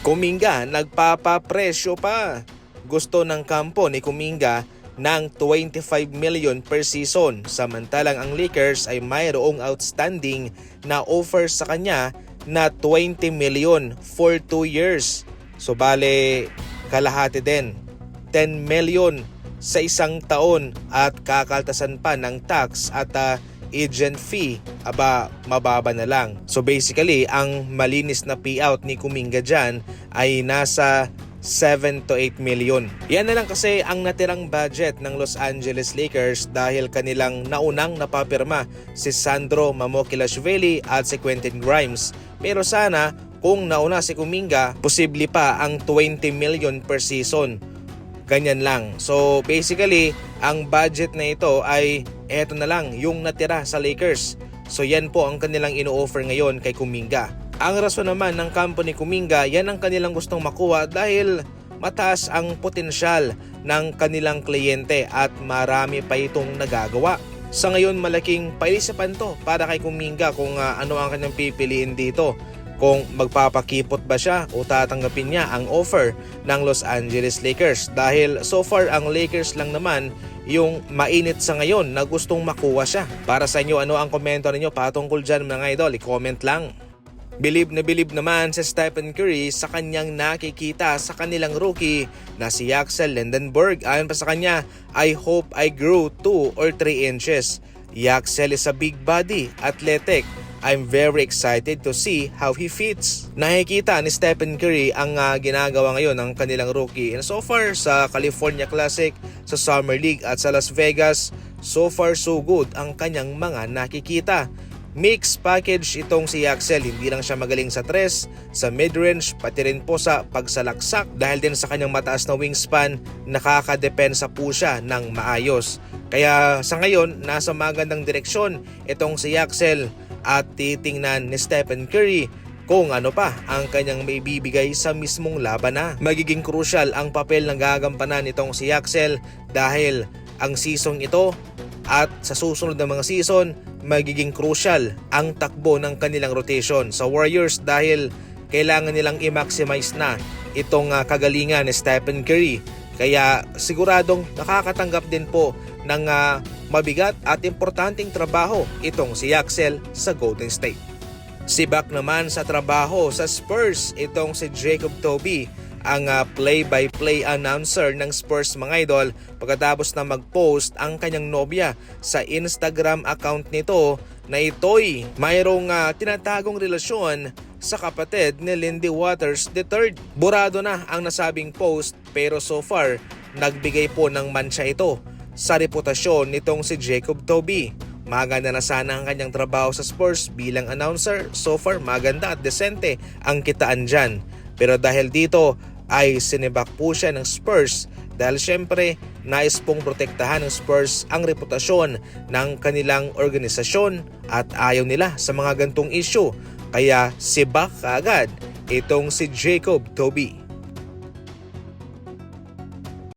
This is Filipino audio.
Kuminga nagpapapresyo pa. Gusto ng kampo ni Kuminga ng 25 million per season, samantalang ang Lakers ay mayroong outstanding na offer sa kanya na 20 million for 2 years. So bale kalahati din, 10 million sa isang taon at kakaltasan pa ng tax at agent fee, mababa na lang. So basically, ang malinis na payout ni Kuminga dyan ay nasa 7 to 8 million. Yan na lang kasi ang natirang budget ng Los Angeles Lakers dahil kanilang naunang napapirma si Sandro Mamukelashvili at si Quentin Grimes. Pero sana kung nauna si Kuminga, posible pa ang 20 million per season. Ganyan lang. So basically, ang budget na ito ay eto na lang yung natira sa Lakers. So yan po ang kanilang ino-offer ngayon kay Kuminga. Ang rason naman ng kampo ni Kuminga, yan ang kanilang gustong makuha dahil mataas ang potensyal ng kanilang kliyente at marami pa itong nagagawa. Sa ngayon, malaking paisipan to para kay Kuminga kung ano ang kanyang pipiliin dito. Kung magpapakipot ba siya o tatanggapin niya ang offer ng Los Angeles Lakers. Dahil so far ang Lakers lang naman yung mainit sa ngayon na gustong makuha siya. Para sa inyo, ano ang komento ninyo patungkol dyan mga idol? I-comment lang. Bilib na bilib naman si Stephen Curry sa kanyang nakikita sa kanilang rookie na si Axel Lindenberg. Ayon pa sa kanya, I hope I grew 2 or 3 inches. Axel is a big body, athletic. I'm very excited to see how he fits. Nakikita ni Stephen Curry ang ginagawa ngayon ng kanilang rookie. And so far sa California Classic, sa Summer League at sa Las Vegas, so far so good ang kanyang mga nakikita. Mixed package itong si Axel, hindi lang siya magaling sa tres, sa midrange, pati rin po sa pagsalaksak. Dahil din sa kanyang mataas na wingspan, nakakadepensa po siya ng maayos. Kaya sa ngayon, nasa magandang direksyon itong si Axel at titingnan ni Stephen Curry kung ano pa ang kanyang may bibigay sa mismong laban na. Magiging crucial ang papel ng gagampanan nitong si Axel dahil ang season ito at sa susunod na mga season, magiging crucial ang takbo ng kanilang rotation sa Warriors dahil kailangan nilang i-maximize na itong kagalingan ni Stephen Curry. Kaya siguradong nakakatanggap din po ng mabigat at importanteng trabaho itong si Axel sa Golden State. Sibak naman sa trabaho sa Spurs itong si Jacob Toby, ang play-by-play announcer ng Spurs mga idol, pagkatapos na mag-post ang kanyang nobya sa Instagram account nito na ito'y mayroong tinatagong relasyon sa kapatid ni Lindy Waters III. Burado na ang nasabing post pero so far nagbigay po ng mancha ito sa reputasyon nitong si Jacob Toby. Maganda na sana ang kanyang trabaho sa Spurs bilang announcer. So far maganda at desente ang kitaan dyan. Pero dahil dito ay sinibak po siya ng Spurs dahil syempre nais pong protektahan ng Spurs ang reputasyon ng kanilang organisasyon at ayaw nila sa mga gantong issue. Kaya sibak kaagad itong si Jacob Toby.